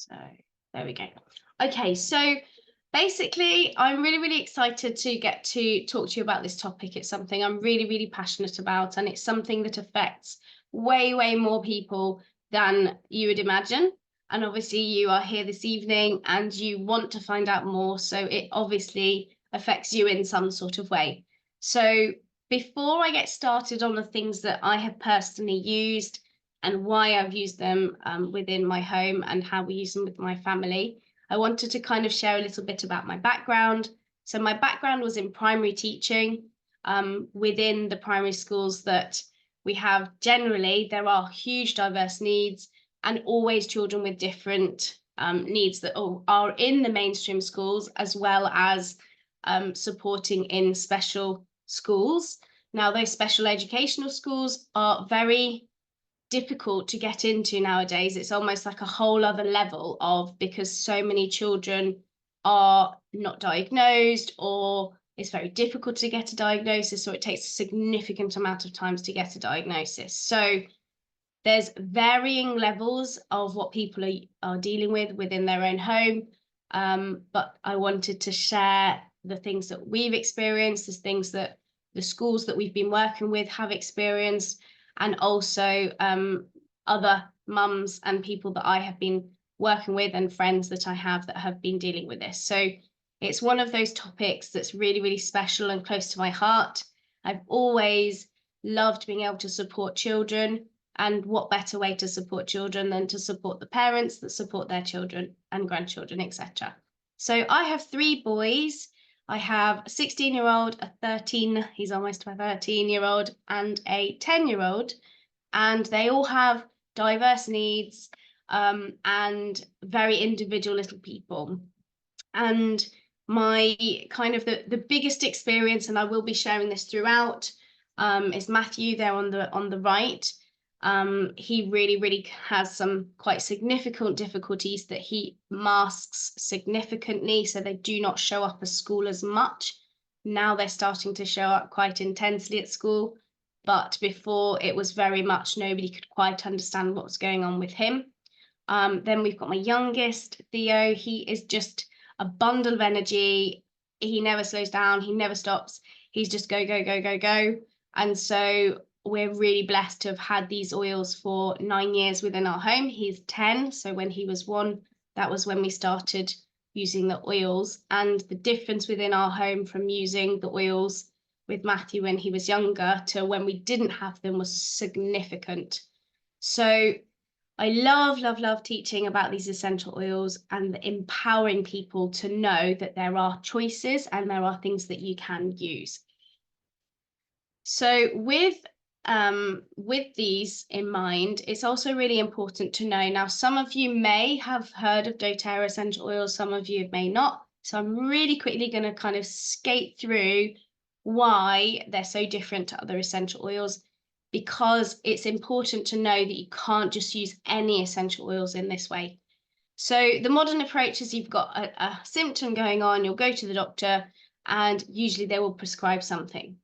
So there we go. Okay, so basically, I'm really, really excited to get to talk to you about this topic. It's something I'm really, really passionate about, and it's something that affects way, way more people than you would imagine. And obviously, you are here this evening and you want to find out more. So it obviously affects you in some sort of way. So before I get started on the things that I have personally used and why I've used them within my home and how we use them with my family, I wanted to kind of share a little bit about my background. So my background was in primary teaching. Within the primary schools that we have generally, there are huge diverse needs and always children with different needs that are in the mainstream schools, as well as supporting in special schools. Now, those special educational schools are very difficult to get into nowadays. It's almost like a whole other level of, because so many children are not diagnosed, or it's very difficult to get a diagnosis, or it takes a significant amount of times to get a diagnosis. So there's varying levels of what people are dealing with within their own home. But I wanted to share the things that we've experienced, the things that the schools that we've been working with have experienced, and also other mums and people that I have been working with and friends that I have that have been dealing with this. So it's one of those topics that's really, really special and close to my heart. I've always loved being able to support children, and what better way to support children than to support the parents that support their children and grandchildren, etc. So I have 3 boys. I have a 16-year-old, a 13, he's almost my 13-year-old, and a 10-year-old, and they all have diverse needs and very individual little people. And my kind of the biggest experience, and I will be sharing this throughout, is Matthew there on the right. He really, really has some quite significant difficulties that he masks significantly, so they do not show up at school as much. Now they're starting to show up quite intensely at school, but before it was very much nobody could quite understand what was going on with him. Then we've got my youngest, Theo. He is just a bundle of energy. He never slows down, he never stops. He's just go, go, go, go, go. And so we're really blessed to have had these oils for 9 years within our home. He's 10, so when he was 1, that was when we started using the oils. And the difference within our home from using the oils with Matthew when he was younger to when we didn't have them was significant. So I love, love, love teaching about these essential oils and empowering people to know that there are choices and there are things that you can use. So with these in mind, it's also really important to know, now some of you may have heard of doTERRA essential oils, some of you may not. So I'm really quickly going to kind of skate through why they're so different to other essential oils, because it's important to know that you can't just use any essential oils in this way. So the modern approach is you've got a symptom going on, you'll go to the doctor, and usually they will prescribe something.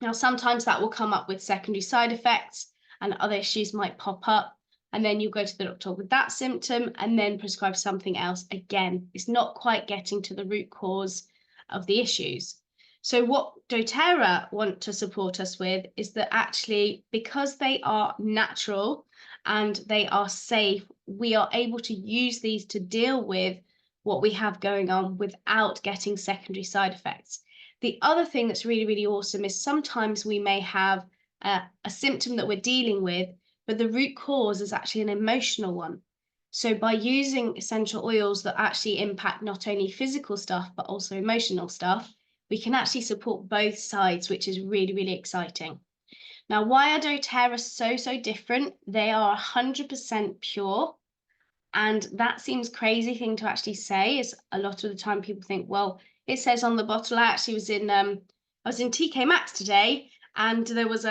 Now, sometimes that will come up with secondary side effects and other issues might pop up, and then you go to the doctor with that symptom and then prescribe something else. Again, it's not quite getting to the root cause of the issues. So what doTERRA want to support us with is that actually, because they are natural and they are safe, we are able to use these to deal with what we have going on without getting secondary side effects. The other thing that's really, really awesome is sometimes we may have a symptom that we're dealing with, but the root cause is actually an emotional one. So by using essential oils that actually impact not only physical stuff, but also emotional stuff, we can actually support both sides, which is really, really exciting. Now, why are doTERRA so different? They are 100% pure. And that seems crazy thing to actually say, is a lot of the time people think, well, it says on the bottle. I actually was in TK Maxx today, and there was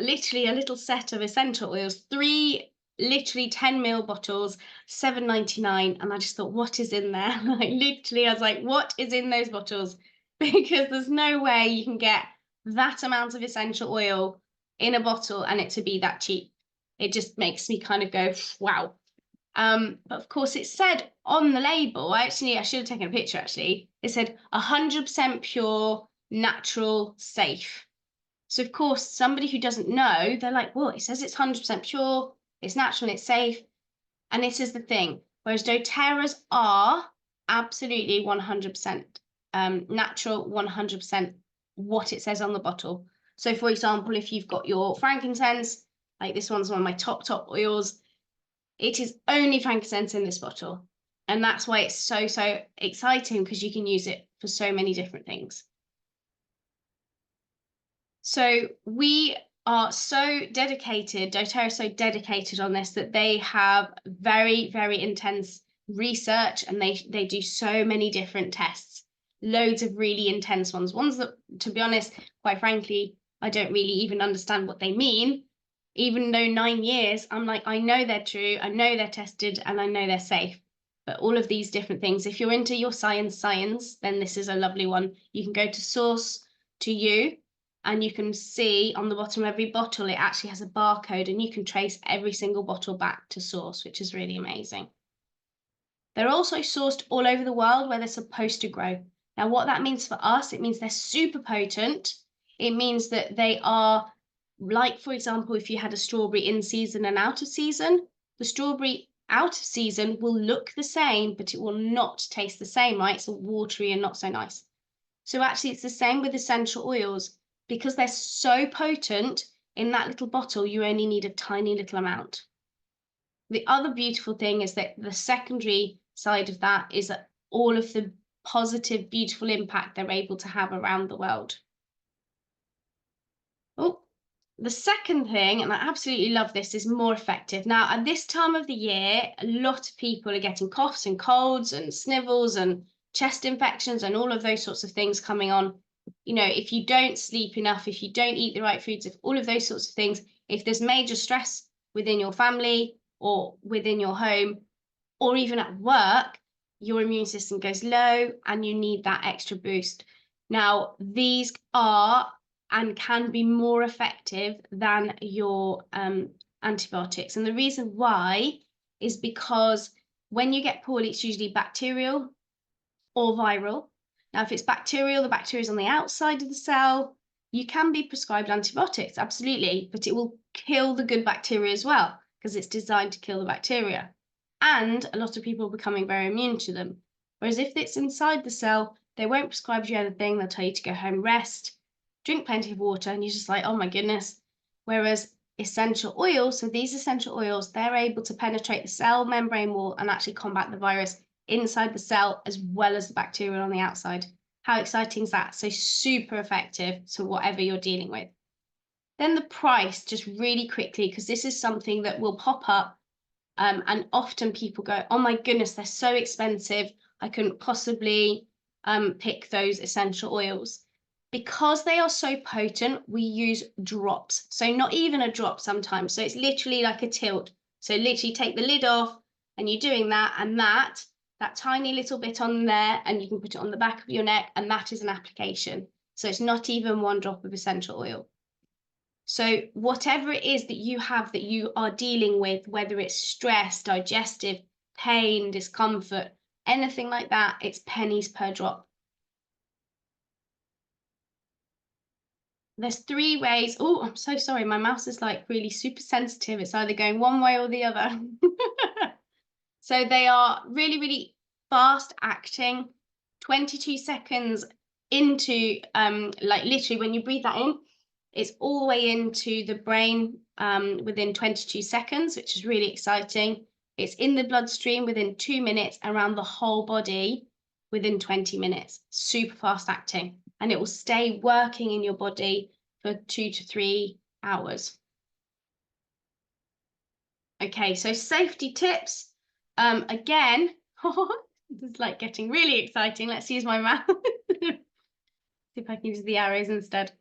literally a little set of essential oils, 3 literally 10 ml bottles, $7.99, and I just thought, what is in there? Like literally, I was like, what is in those bottles? Because there's no way you can get that amount of essential oil in a bottle and it to be that cheap. It just makes me kind of go, wow. But of course, it said on the label, I should have taken a picture actually. It said 100% pure, natural, safe. So of course, somebody who doesn't know, they're like, well, it says it's 100% pure, it's natural, it's safe. And this is the thing. Whereas doTERRAs are absolutely 100% natural, 100% what it says on the bottle. So for example, if you've got your frankincense, like this one's one of my top oils, it is only frankincense in this bottle. And that's why it's so exciting, because you can use it for so many different things. So we are so dedicated, doTERRA is so dedicated on this, that they have very, very intense research, and they do so many different tests, loads of really intense ones that, to be honest, quite frankly, I don't really even understand what they mean. Even though 9 years, I'm like, I know they're true, I know they're tested, and I know they're safe. But all of these different things, if you're into your science, then this is a lovely one. You can go to source to you, and you can see on the bottom of every bottle, it actually has a barcode, and you can trace every single bottle back to source, which is really amazing. They're also sourced all over the world where they're supposed to grow. Now, what that means for us, it means they're super potent. It means that they are, like, for example, if you had a strawberry in season and out of season, the strawberry out of season will look the same, but it will not taste the same, right? It's watery and not so nice. So actually, it's the same with essential oils. Because they're so potent, in that little bottle, you only need a tiny little amount. The other beautiful thing is that the secondary side of that is that all of the positive, beautiful impact they're able to have around the world. Oh, the second thing, and I absolutely love this, is more effective. Now, at this time of the year, a lot of people are getting coughs and colds and snivels and chest infections and all of those sorts of things coming on. You know, if you don't sleep enough, if you don't eat the right foods, if all of those sorts of things, if there's major stress within your family or within your home, or even at work, your immune system goes low and you need that extra boost. Now, these are and can be more effective than your antibiotics. And the reason why is because when you get poorly, it's usually bacterial or viral. Now, if it's bacterial, the bacteria is on the outside of the cell. You can be prescribed antibiotics, absolutely, but it will kill the good bacteria as well, because it's designed to kill the bacteria. And a lot of people are becoming very immune to them. Whereas if it's inside the cell, they won't prescribe you anything. They'll tell you to go home, rest, drink plenty of water, and you're just like, oh my goodness. Whereas essential oils, so these essential oils, they're able to penetrate the cell membrane wall and actually combat the virus inside the cell as well as the bacteria on the outside. How exciting is that? So super effective to whatever you're dealing with. Then the price, just really quickly, because this is something that will pop up, and often people go, oh my goodness, they're so expensive, I couldn't possibly pick those essential oils. Because they are so potent, we use drops. So not even a drop sometimes. So it's literally like a tilt. So literally take the lid off, and you're doing that, and that tiny little bit on there, and you can put it on the back of your neck, and that is an application. So it's not even one drop of essential oil. So whatever it is that you have that you are dealing with, whether it's stress, digestive, pain, discomfort, anything like that, it's pennies per drop. There's 3 ways. Oh, I'm so sorry. My mouse is like really super sensitive. It's either going one way or the other. So they are really, really fast acting, 22 seconds into, like literally when you breathe that in, it's all the way into the brain within 22 seconds, which is really exciting. It's in the bloodstream within 2 minutes, around the whole body within 20 minutes. Super fast acting. And it will stay working in your body for 2 to 3 hours. Okay, so safety tips. Again, this is like getting really exciting. Let's use my mouth. See if I can use the arrows instead.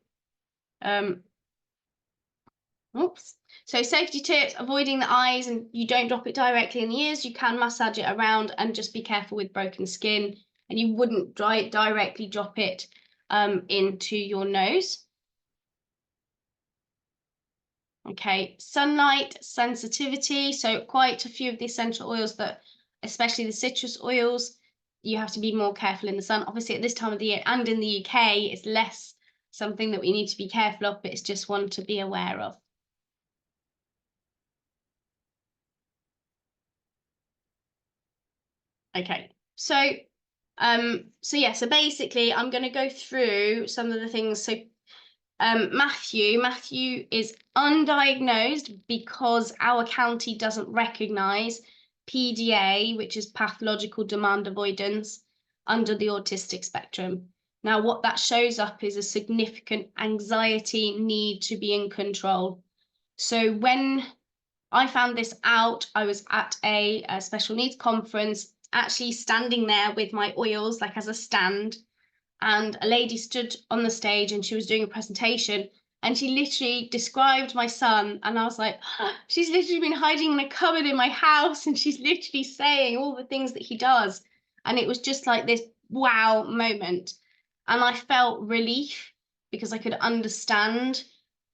Oops. So safety tips, avoiding the eyes, and you don't drop it directly in the ears. You can massage it around, and just be careful with broken skin. And you wouldn't directly drop it into your nose. Okay, sunlight sensitivity. So quite a few of the essential oils that, especially the citrus oils, you have to be more careful in the sun. Obviously, at this time of the year and in the UK, it's less something that we need to be careful of, but it's just one to be aware of. Okay, so so basically I'm going to go through some of the things. So Matthew is undiagnosed because our county doesn't recognise PDA, which is pathological demand avoidance, under the autistic spectrum. Now, what that shows up is a significant anxiety need to be in control. So when I found this out, I was at a special needs conference, actually standing there with my oils, like as a stand, and a lady stood on the stage and she was doing a presentation, and she literally described my son, and I was like, she's literally been hiding in a cupboard in my house and she's literally saying all the things that he does. And it was just like this wow moment, and I felt relief because I could understand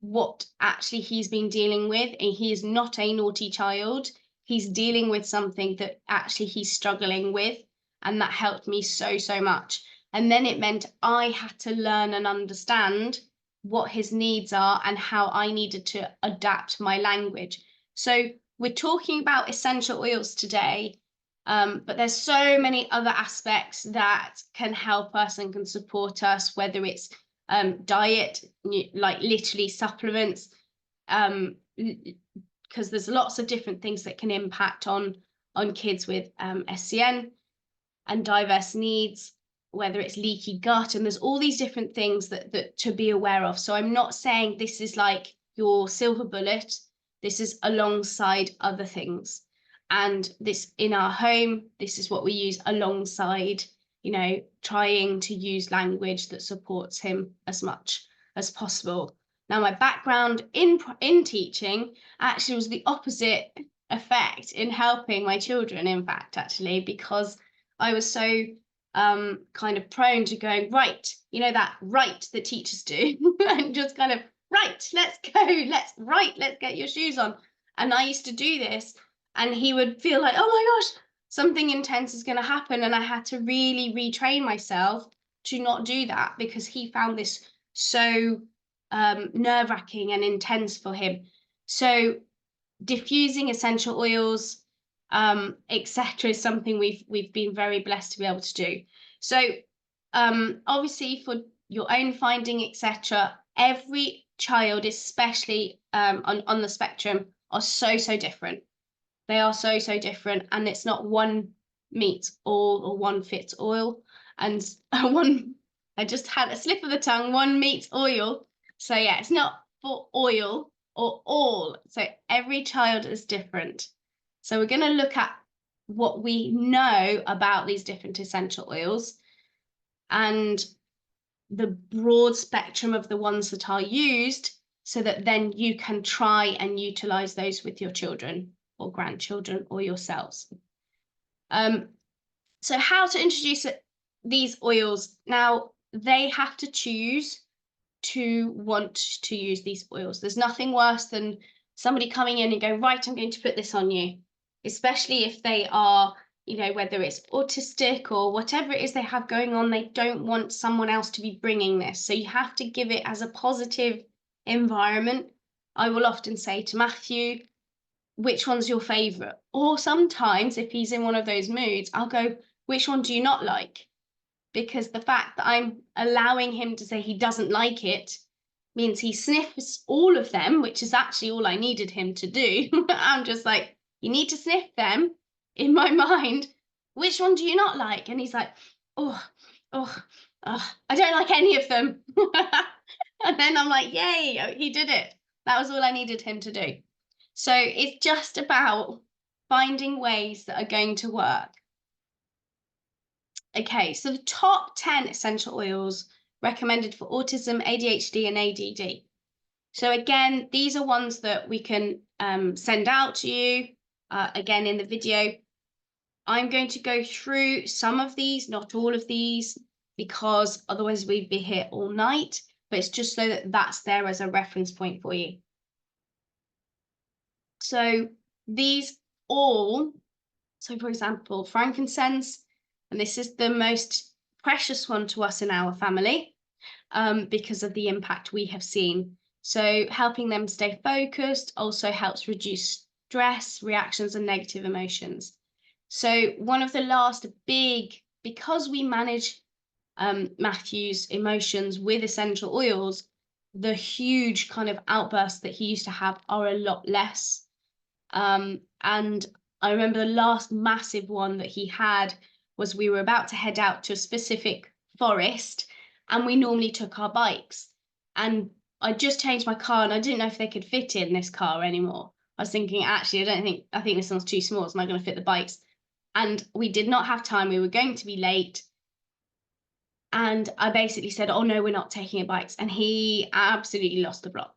what actually he's been dealing with, and he is not a naughty child. He's dealing with something that actually he's struggling with, and that helped me so much. And then it meant I had to learn and understand what his needs are and how I needed to adapt my language. So we're talking about essential oils today, but there's so many other aspects that can help us and can support us, whether it's diet, like literally supplements, because there's lots of different things that can impact on kids with SCN and diverse needs, whether it's leaky gut, and there's all these different things that to be aware of. So I'm not saying this is like your silver bullet. This is alongside other things. And this, in our home, this is what we use alongside, trying to use language that supports him as much as possible. Now, my background in teaching actually was the opposite effect in helping my children, in fact, actually, because I was so kind of prone to going, right, that right that teachers do, and just kind of, right, let's go, let's get your shoes on. And I used to do this, and he would feel like, oh my gosh, something intense is going to happen. And I had to really retrain myself to not do that, because he found this so nerve-wracking and intense for him. So diffusing essential oils, etc., is something we've been very blessed to be able to do. So obviously, for your own finding, etc., every child, especially on the spectrum, are so different. They are so different, and it's not one meets all or one fits all. And I just had a slip of the tongue, one meets oil. So yeah, it's not for oil or all. So every child is different. So we're going to look at what we know about these different essential oils and the broad spectrum of the ones that are used, so that then you can try and utilize those with your children or grandchildren or yourselves. So how to introduce these oils. Now, they have to choose to want to use these oils. There's nothing worse than somebody coming in and going, right, I'm going to put this on you, especially if they are, whether it's autistic or whatever it is they have going on, they don't want someone else to be bringing this. So you have to give it as a positive environment. I will often say to Matthew, which one's your favorite? Or sometimes if he's in one of those moods, I'll go, which one do you not like? Because the fact that I'm allowing him to say he doesn't like it means he sniffs all of them, which is actually all I needed him to do. I'm just like, you need to sniff them in my mind. Which one do you not like? And he's like, oh, I don't like any of them. And then I'm like, yay, he did it. That was all I needed him to do. So it's just about finding ways that are going to work. Okay, so the top 10 essential oils recommended for autism, ADHD, and ADD. So again, these are ones that we can send out to you. Again, in the video, I'm going to go through some of these, not all of these, because otherwise we'd be here all night, but it's just so that that's there as a reference point for you. So these all, so for example, frankincense, and this is the most precious one to us in our family, because of the impact we have seen. So helping them stay focused also helps reduce stress, reactions, and negative emotions. So one of the last big, because we manage Matthew's emotions with essential oils, the huge kind of outbursts that he used to have are a lot less. And I remember the last massive one that he had was we were about to head out to a specific forest, and we normally took our bikes. And I just changed my car, and I didn't know if they could fit in this car anymore. I was thinking, actually, I think this one's too small. It's not going to fit the bikes. And we did not have time. We were going to be late. And I basically said, oh no, we're not taking a bikes. And he absolutely lost the plot.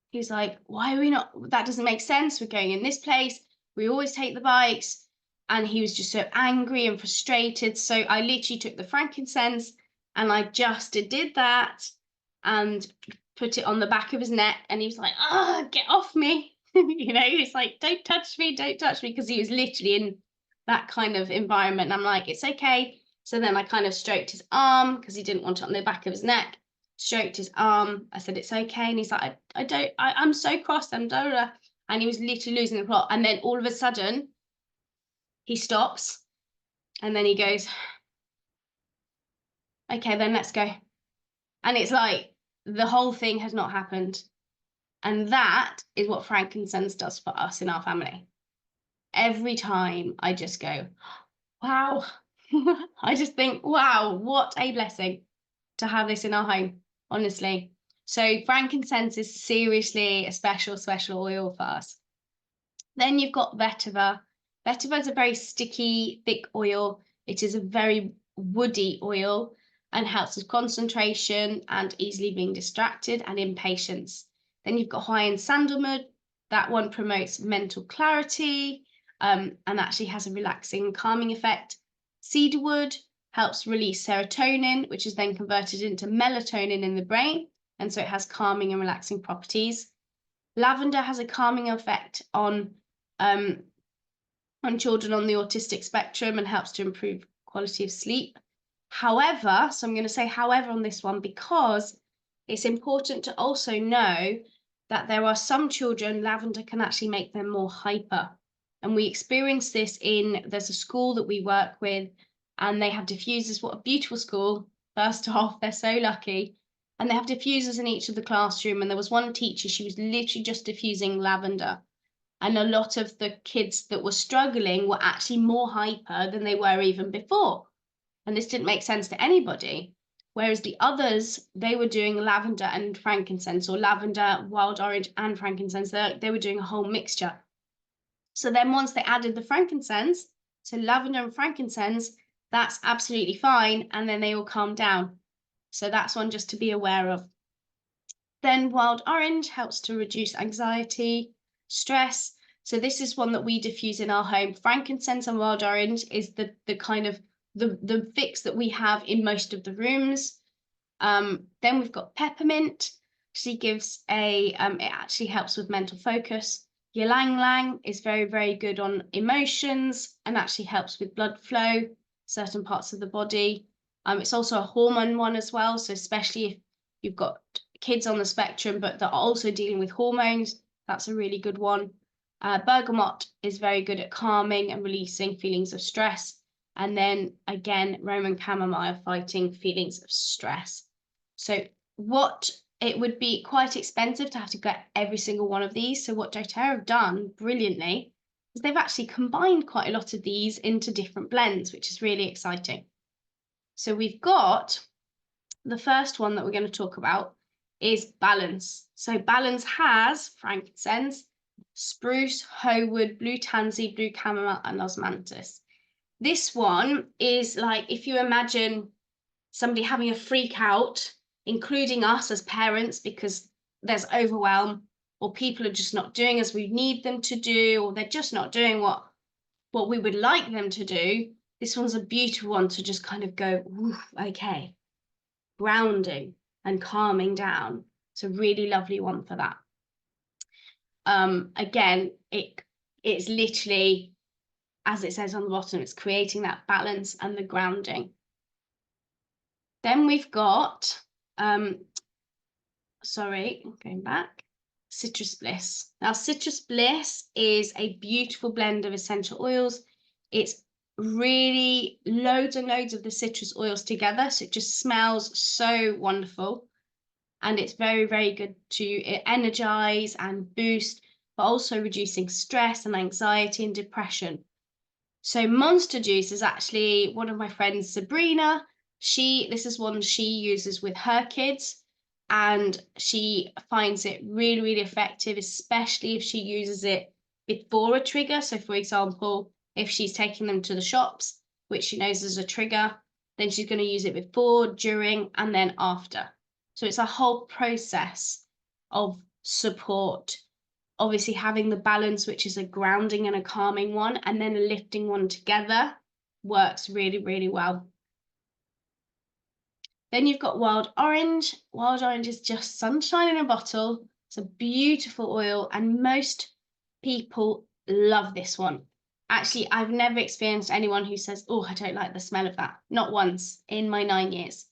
He was like, why are we not? That doesn't make sense. We're going in this place. We always take the bikes. And he was just so angry and frustrated. So I literally took the frankincense and I just did that and put it on the back of his neck. And he was like, oh, get off me. You know, he's like, don't touch me, because he was literally in that kind of environment. And I'm like, it's okay. So then I kind of stroked his arm because he didn't want it on the back of his neck. Stroked his arm. I said, it's okay. And he's like, I'm so cross. I'm doTERRA. And he was literally losing the plot. And then all of a sudden, he stops. And then he goes, okay, then let's go. And it's like the whole thing has not happened. And that is what frankincense does for us in our family. Every time I just go, wow. I just think, wow, what a blessing to have this in our home, honestly. So frankincense is seriously a special, special oil for us. Then you've got vetiver. Vetiver is a very sticky, thick oil. It is a very woody oil and helps with concentration and easily being distracted and impatience. Then you've got Hawaiian sandalwood. That one promotes mental clarity and actually has a relaxing, calming effect. Cedarwood helps release serotonin, which is then converted into melatonin in the brain. And so it has calming and relaxing properties. Lavender has a calming effect on children on the autistic spectrum and helps to improve quality of sleep. However, so I'm going to say however on this one, because it's important to also know that there are some children, lavender can actually make them more hyper. And we experience this there's a school that we work with, and they have diffusers. What a beautiful school. First off, they're so lucky. And they have diffusers in each of the classroom. And there was one teacher, she was literally just diffusing lavender. And a lot of the kids that were struggling were actually more hyper than they were even before. And this didn't make sense to anybody. Whereas the others, they were doing lavender and frankincense, or lavender, wild orange, and frankincense. They were doing a whole mixture. So then once they added the frankincense, so lavender and frankincense, that's absolutely fine. And then they all calmed down. So that's one just to be aware of. Then wild orange helps to reduce anxiety, stress. So this is one that we diffuse in our home. Frankincense and wild orange is the kind of the fix that we have in most of the rooms. Then we've got peppermint. She gives it actually helps with mental focus. Ylang ylang is very, very good on emotions and actually helps with blood flow, certain parts of the body. It's also a hormone one as well. So especially if you've got kids on the spectrum, but they're also dealing with hormones, that's a really good one. Bergamot is very good at calming and releasing feelings of stress. And then again, Roman chamomile fighting feelings of stress. So it would be quite expensive to have to get every single one of these. So what doTERRA have done brilliantly is they've actually combined quite a lot of these into different blends, which is really exciting. So we've got the first one that we're going to talk about is balance. So balance has frankincense, spruce, hoewood, blue tansy, blue chamomile, and osmanthus. This one is like if you imagine somebody having a freak out, including us as parents, because there's overwhelm, or people are just not doing as we need them to do, or they're just not doing what we would like them to do. This one's a beautiful one to just kind of go, okay, grounding and calming down. It's a really lovely one for that. Again, it's literally, as it says on the bottom, it's creating that balance and the grounding. Then we've got, sorry, going back, Citrus Bliss. Now, Citrus Bliss is a beautiful blend of essential oils. It's really loads and loads of the citrus oils together, so it just smells so wonderful. And it's very, very good to energize and boost, but also reducing stress and anxiety and depression. So Monster Juice is actually one of my friends, Sabrina. This is one she uses with her kids, and she finds it really, really effective, especially if she uses it before a trigger. So for example, if she's taking them to the shops, which she knows is a trigger, then she's going to use it before, during, and then after. So it's a whole process of support. Obviously having the balance, which is a grounding and a calming one, and then a lifting one together, works really, really well. Then you've got Wild Orange. Wild Orange is just sunshine in a bottle. It's a beautiful oil, and most people love this one. Actually, I've never experienced anyone who says, oh, I don't like the smell of that. Not once in my 9 years.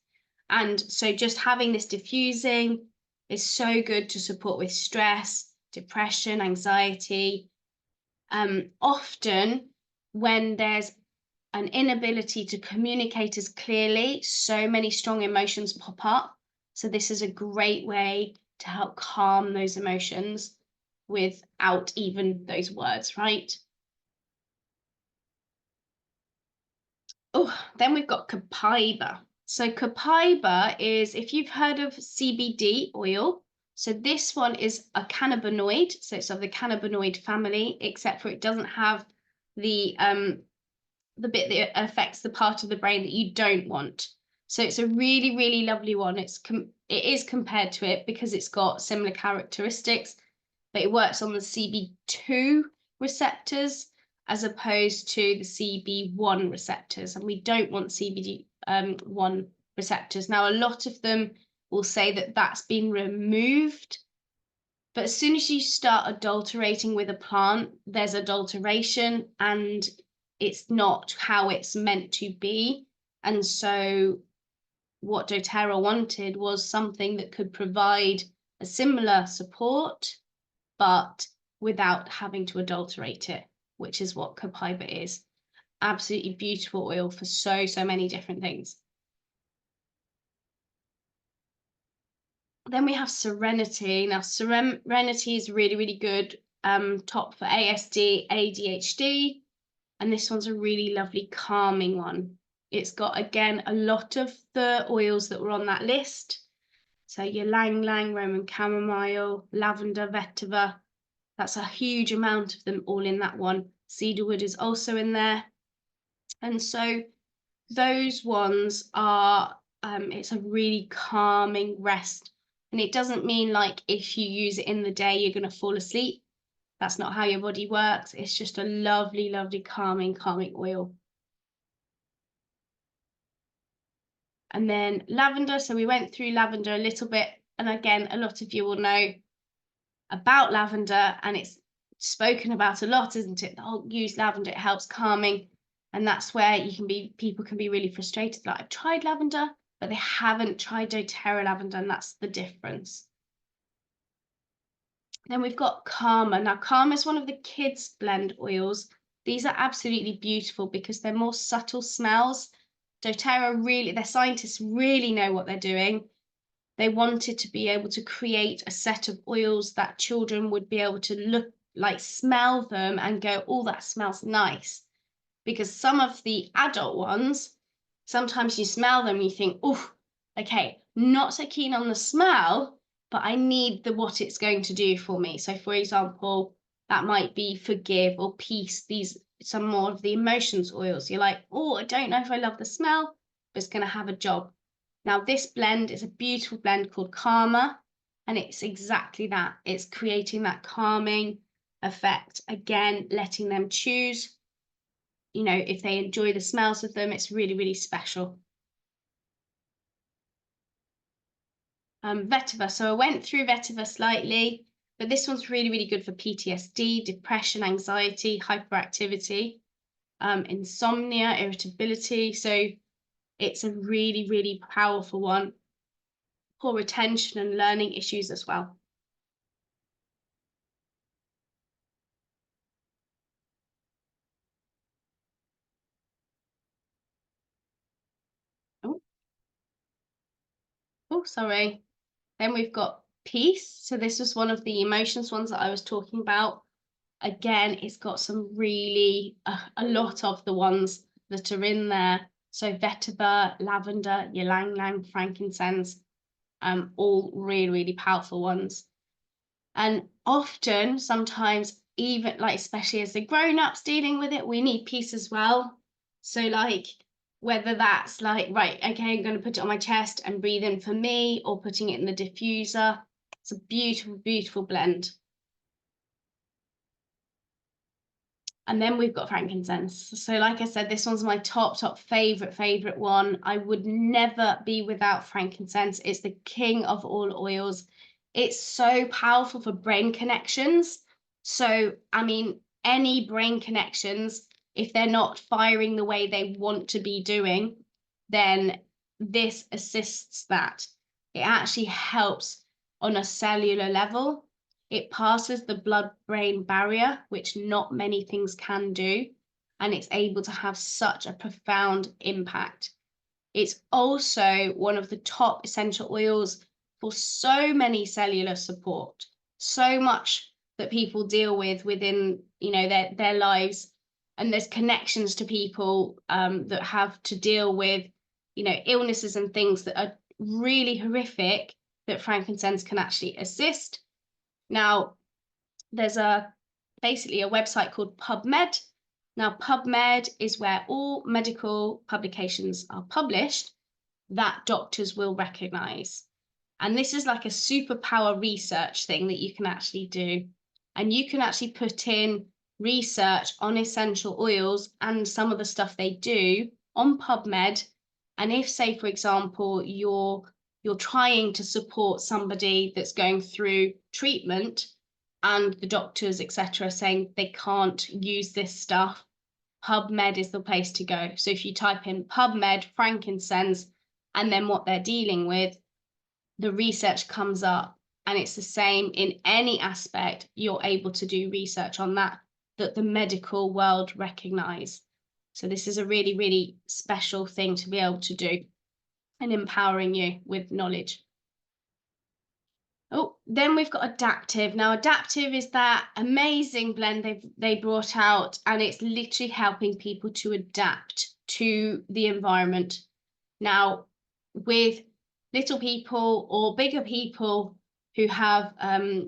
And so just having this diffusing is so good to support with stress, depression, anxiety. Often when there's an inability to communicate as clearly, so many strong emotions pop up. So this is a great way to help calm those emotions without even those words, right? Oh, then we've got copaiba. So copaiba is, if you've heard of CBD oil, so this one is a cannabinoid, so it's of the cannabinoid family, except for it doesn't have the bit that affects the part of the brain that you don't want. So it's a really, really lovely one. It is compared to it because it's got similar characteristics, but it works on the CB2 receptors as opposed to the CB1 receptors, and we don't want CB1 receptors. Now, a lot of them will say that that's been removed, but as soon as you start adulterating with a plant, there's adulteration, and it's not how it's meant to be. And so what doTERRA wanted was something that could provide a similar support, but without having to adulterate it, which is what copaiba is. Absolutely beautiful oil for so many different things. Then we have Serenity. Now, Serenity is really, really good, top for ASD, ADHD, and this one's a really lovely calming one. It's got, again, a lot of the oils that were on that list. So your Lang Lang, Roman chamomile, lavender, vetiver, that's a huge amount of them all in that one. Cedarwood is also in there. And so those ones are, it's a really calming rest. And it doesn't mean like if you use it in the day, you're going to fall asleep. That's not how your body works. It's just a lovely, lovely, calming oil. And then lavender. So we went through lavender a little bit. And again, a lot of you will know about lavender, and it's spoken about a lot, isn't it? Oh, use lavender, it helps calming. And that's where people can be really frustrated. Like, I've tried lavender, but they haven't tried doTERRA lavender, and that's the difference. Then we've got Karma. Now, Karma is one of the kids' blend oils. These are absolutely beautiful because they're more subtle smells. doTERRA really, their scientists really know what they're doing. They wanted to be able to create a set of oils that children would be able to look, like smell them and go, oh, that smells nice. Because some of the adult ones, sometimes you smell them and you think, oh, okay, not so keen on the smell, but I need what it's going to do for me. So for example, that might be forgive or peace. Some more of the emotions oils. You're like, oh, I don't know if I love the smell, but it's going to have a job. Now this blend is a beautiful blend called Karma, and it's exactly that. It's creating that calming effect. Again, letting them choose, you know, if they enjoy the smells of them. It's really, really special. Vetiver. So I went through vetiver slightly. But this one's really, really good for PTSD, depression, anxiety, hyperactivity, insomnia, irritability. So it's a really, really powerful one for retention and learning issues as well. Oh, sorry. Then we've got peace. So this was one of the emotions ones that I was talking about. Again, it's got some really, a lot of the ones that are in there. So vetiver, lavender, ylang ylang, frankincense, all really, really powerful ones. And often, sometimes, even like, especially as the grown-ups dealing with it, we need peace as well. So like, whether that's like, right, okay, I'm going to put it on my chest and breathe in for me, or putting it in the diffuser. It's a beautiful, beautiful blend. And then we've got frankincense. So like I said, this one's my top favorite one. I would never be without frankincense. It's the king of all oils. It's so powerful for brain connections. So, I mean, any brain connections, if they're not firing the way they want to be doing, then this assists that. It actually helps on a cellular level. It passes the blood-brain barrier, which not many things can do, and it's able to have such a profound impact. It's also one of the top essential oils for so many cellular support, so much that people deal with within, you know, their lives. And there's connections to people that have to deal with, you know, illnesses and things that are really horrific, that frankincense can actually assist. Now, there's basically a website called PubMed. Now, PubMed is where all medical publications are published that doctors will recognize. And this is like a superpower research thing that you can actually do. And you can actually put in research on essential oils and some of the stuff they do on PubMed. And if, say, for example, you're trying to support somebody that's going through treatment, and the doctors, etc., saying they can't use this stuff, PubMed is the place to go. So if you type in PubMed, frankincense, and then what they're dealing with, the research comes up, and it's the same in any aspect. You're able to do research on that the medical world recognize. So this is a really, really special thing to be able to do, and empowering you with knowledge. Oh, then we've got adaptive. Now, adaptive is that amazing blend they brought out, and it's literally helping people to adapt to the environment. Now, with little people or bigger people who have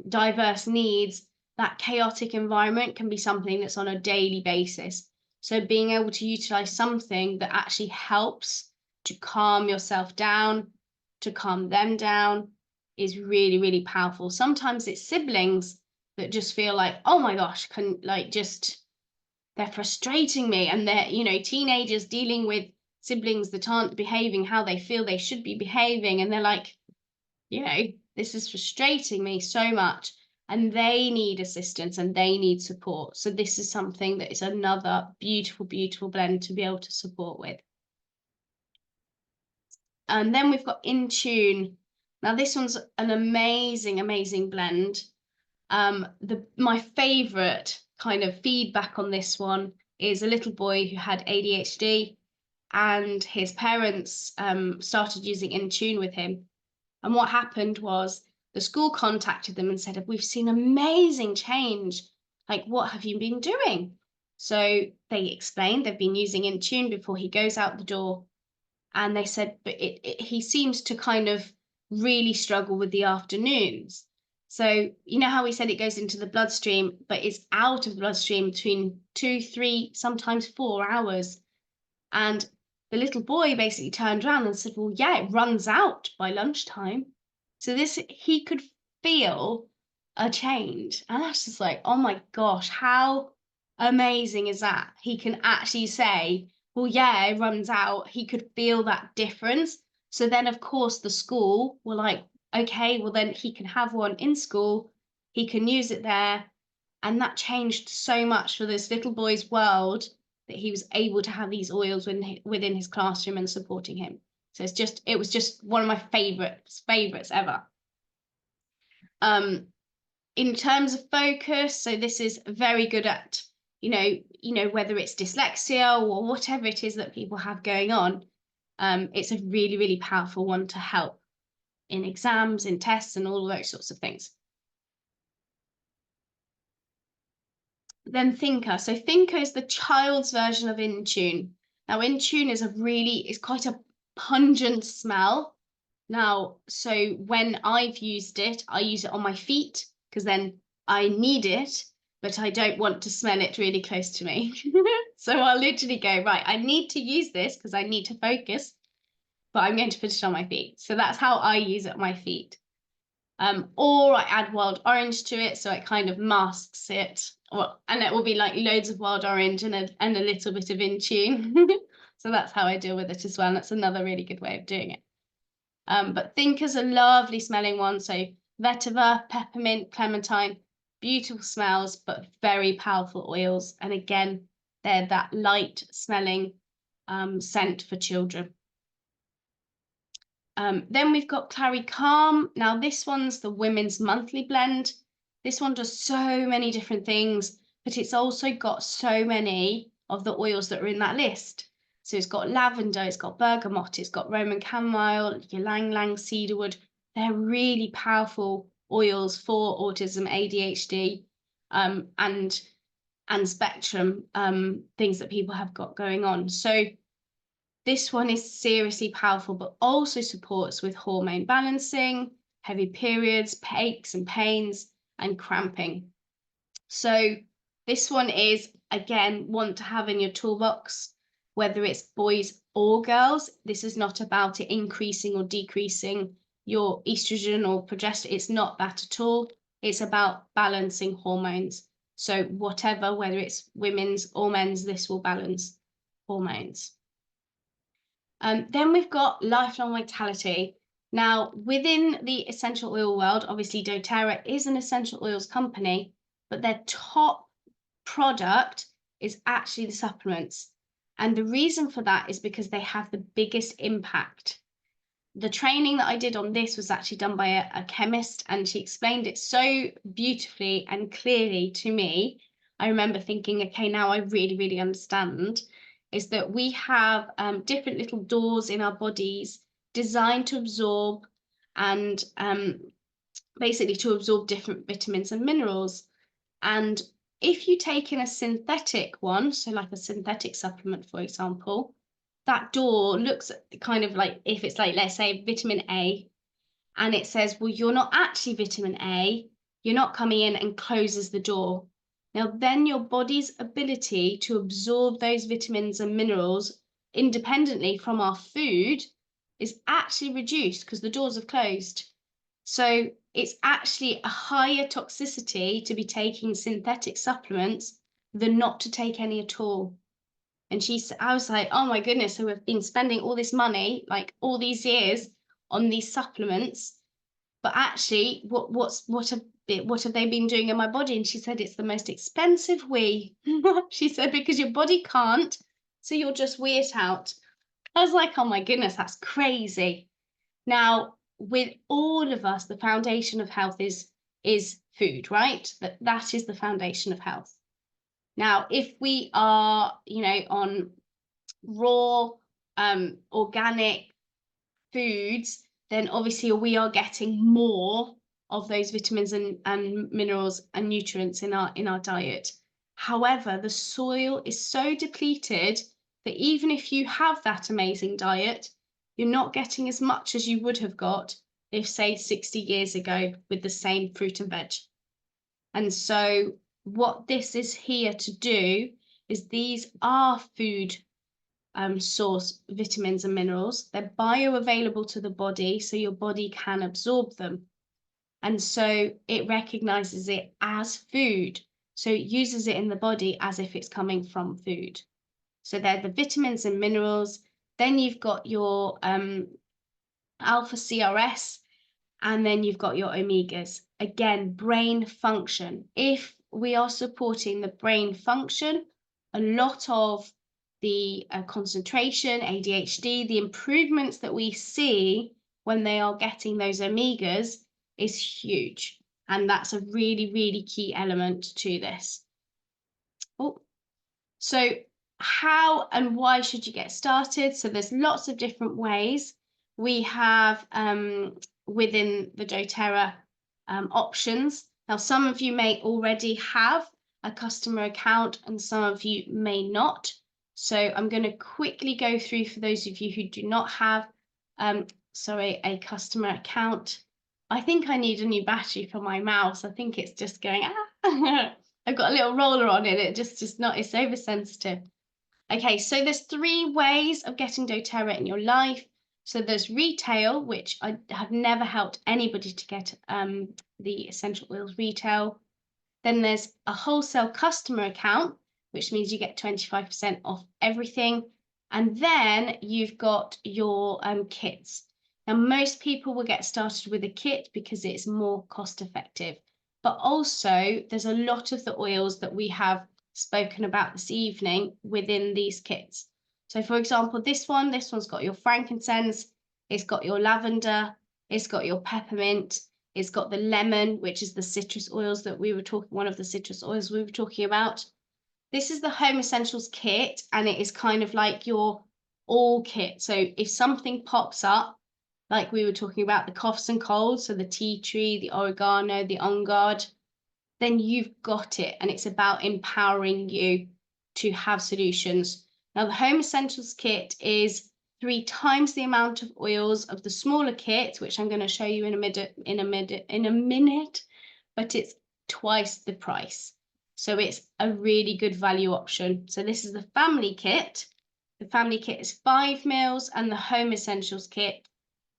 diverse needs, that chaotic environment can be something that's on a daily basis. So being able to utilize something that actually helps to calm yourself down, to calm them down, is really, really powerful. Sometimes it's siblings that just feel like, oh my gosh, they're frustrating me, and they're, you know, teenagers dealing with siblings that aren't behaving how they feel they should be behaving, and they're like, you know, this is frustrating me so much, and they need assistance and they need support. So this is something that is another beautiful, beautiful blend to be able to support with. And then we've got In Tune. Now this one's an amazing, amazing blend. My favorite kind of feedback on this one is a little boy who had ADHD, and his parents started using In Tune with him. And what happened was the school contacted them and said, we've seen amazing change. Like, what have you been doing? So they explained they've been using In Tune before he goes out the door. And they said, but he seems to kind of really struggle with the afternoons. So, you know how we said it goes into the bloodstream, but it's out of the bloodstream between 2, 3, sometimes 4 hours. And the little boy basically turned around and said, well, yeah, it runs out by lunchtime. So he could feel a change. And that's just like, oh my gosh, how amazing is that? He can actually say, well, yeah, it runs out. He could feel that difference. So then, of course, the school were like, okay, well, then he can have one in school. he can use it there. And that changed so much for this little boy's world, that he was able to have these oils within his classroom and supporting him. So it was just one of my favorites ever. In terms of focus, so this is very good at, whether it's dyslexia or whatever it is that people have going on. It's a really, really powerful one to help in exams, in tests, and all of those sorts of things. Then Thinker. So Thinker is the child's version of In Tune. Now, In Tune is quite a pungent smell. Now, so when I've used it, I use it on my feet, because then I need it, but I don't want to smell it really close to me. So I'll literally go, right, I need to use this because I need to focus, but I'm going to put it on my feet. So that's how I use it on my feet. Or I add wild orange to it, so it kind of masks it. And it will be like loads of wild orange and a little bit of In Tune. So that's how I deal with it as well. And that's another really good way of doing it. But Thinker's a lovely smelling one. So vetiver, peppermint, clementine, beautiful smells, but very powerful oils. And again, they're that light smelling scent for children. Then we've got Clary Calm. Now this one's the Women's Monthly Blend. This one does so many different things, but it's also got so many of the oils that are in that list. So it's got lavender, it's got bergamot, it's got Roman chamomile, ylang ylang cedarwood. They're really powerful oils for autism, ADHD, and spectrum things that people have got going on. So this one is seriously powerful, but also supports with hormone balancing, heavy periods, aches and pains, and cramping. So this one is, again, one to have in your toolbox, whether it's boys or girls. This is not about it increasing or decreasing your estrogen or progesterone. It's not that at all. It's about balancing hormones. So whatever, whether it's women's or men's, this will balance hormones. Then we've got Lifelong Vitality. Now, within the essential oil world, obviously doTERRA is an essential oils company, but their top product is actually the supplements. And the reason for that is because they have the biggest impact. The training that I did on this was actually done by a chemist, and she explained it so beautifully and clearly to me. I remember thinking, okay, now I really, really understand. Is that we have different little doors in our bodies designed to absorb and basically to absorb different vitamins and minerals. And if you take in a synthetic one, so like a synthetic supplement, for example, that door looks kind of like, if it's like, let's say, vitamin A, and it says, well, you're not actually vitamin A, you're not coming in, and closes the door. Now, then your body's ability to absorb those vitamins and minerals independently from our food is actually reduced because the doors have closed. So it's actually a higher toxicity to be taking synthetic supplements than not to take any at all. And I was like, oh my goodness, so we've been spending all this money, like all these years, on these supplements, but actually, what have they been doing in my body? And she said, it's the most expensive wee. She said, because your body can't, so you'll just wee it out. I was like, oh my goodness, that's crazy. Now, with all of us, the foundation of health is food, right? That is the foundation of health. Now, if we are, on raw, organic foods, then obviously we are getting more of those vitamins and minerals and nutrients in our diet. However, the soil is so depleted that even if you have that amazing diet, you're not getting as much as you would have got if, say, 60 years ago with the same fruit and veg. And so what this is here to do is these are food source vitamins and minerals. They're bioavailable to the body, so your body can absorb them. And so it recognizes it as food. So it uses it in the body as if it's coming from food. So they're the vitamins and minerals. Then you've got your alpha CRS, and then you've got your omegas. again, brain function. If we are supporting the brain function, a lot of the concentration, ADHD, the improvements that we see when they are getting those omegas is huge. And that's a really, really key element to this. Oh, so how and why should you get started? So there's lots of different ways. We have within the doTERRA options. Now, some of you may already have a customer account and some of you may not. So I'm going to quickly go through for those of you who do not have, a customer account. I think I need a new battery for my mouse. I think it's just going, I've got a little roller on it. It just not, it's oversensitive. Okay, so there's 3 ways of getting doTERRA in your life. So there's retail, which I have never helped anybody to get the essential oils retail. Then there's a wholesale customer account, which means you get 25% off everything. And then you've got your kits. Now, most people will get started with a kit because it's more cost effective. But also, there's a lot of the oils that we have spoken about this evening within these kits. So, for example, this one's got your frankincense, it's got your lavender, it's got your peppermint, it's got the lemon, which is the citrus oils that we were talking, one of the citrus oils we were talking about. This is the Home Essentials kit, and it is kind of like your all kit. So if something pops up, like we were talking about the coughs and colds, so the tea tree, the oregano, the on guard, then you've got it. And it's about empowering you to have solutions. Now, the Home Essentials kit is 3 times the amount of oils of the smaller kit, which I'm going to show you in a minute, but it's twice the price. So it's a really good value option. So this is the family kit. The family kit is 5 mils and the Home Essentials kit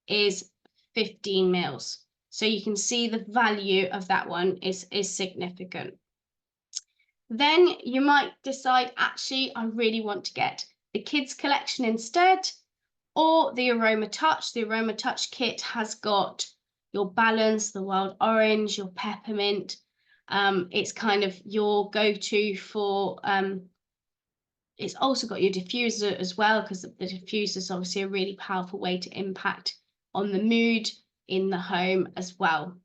is 15 mils. So you can see the value of that one is significant. Then you might decide, actually, I really want to get the kids collection instead, or the Aroma Touch. The Aroma Touch kit has got your balance, the wild orange, your peppermint. It's kind of your go-to for, it's also got your diffuser as well, because the diffuser is obviously a really powerful way to impact on the mood in the home as well.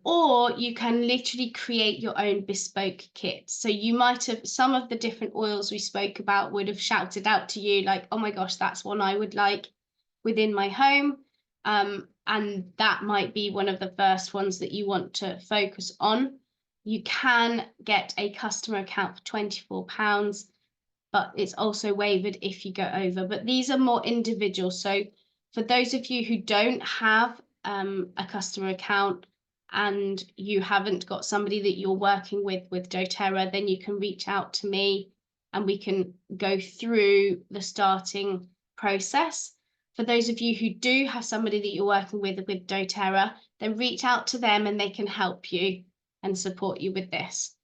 Or you can literally create your own bespoke kit. So you might have, some of the different oils we spoke about would have shouted out to you like, oh my gosh, that's one I would like within my home. And that might be one of the first ones that you want to focus on. You can get a customer account for £24, but it's also waived if you go over. But these are more individual. So for those of you who don't have a customer account, and you haven't got somebody that you're working with doTERRA, then you can reach out to me and we can go through the starting process. For those of you who do have somebody that you're working with doTERRA, then reach out to them and they can help you and support you with this.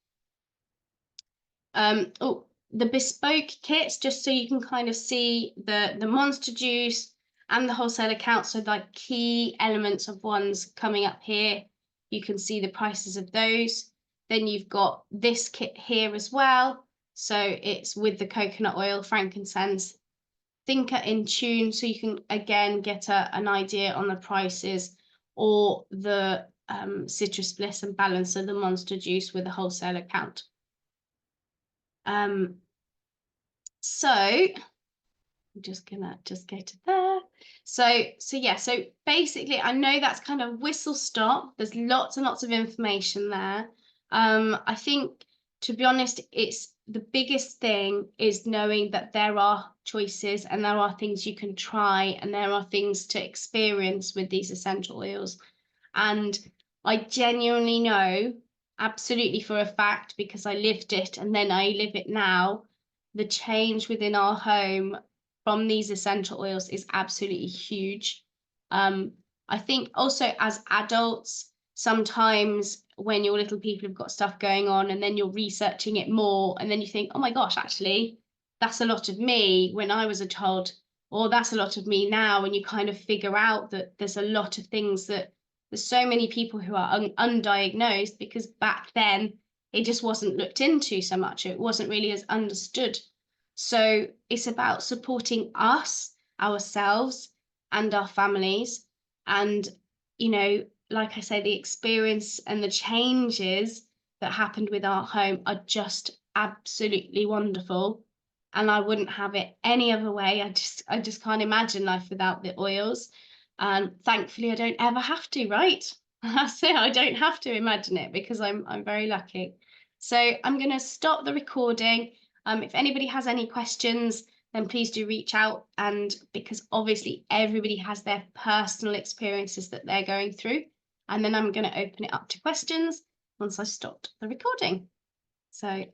The bespoke kits, just so you can kind of see the monster juice and the wholesale account, so like key elements of ones coming up here. You can see the prices of those. Then you've got this kit here as well. So it's with the coconut oil, frankincense, Thinker in Tune. So you can, again, get an idea on the prices, or the Citrus Bliss and Balancer, the monster juice with a wholesale account. So I'm just gonna go to there. So basically, I know that's kind of whistle stop. There's lots and lots of information there. I think, to be honest, it's the biggest thing is knowing that there are choices and there are things you can try and there are things to experience with these essential oils. And I genuinely know, absolutely for a fact, because I lived it and then I live it now, the change within our home from these essential oils is absolutely huge. I think also as adults, sometimes when your little people have got stuff going on and then you're researching it more and then you think, oh my gosh, actually, that's a lot of me when I was a child, or that's a lot of me now, and you kind of figure out that there's a lot of things that There's so many people who are undiagnosed because back then it just wasn't looked into so much. It wasn't really as understood. So it's about supporting us, ourselves, and our families. And, you know, like I say, the experience and the changes that happened with our home are just absolutely wonderful. And I wouldn't have it any other way. I just can't imagine life without the oils. And thankfully I don't ever have to, right? That's it. I don't have to imagine it because I'm very lucky. So I'm going to stop the recording. If anybody has any questions, then please do reach out. And because obviously everybody has their personal experiences that they're going through. And then I'm going to open it up to questions once I stopped the recording. So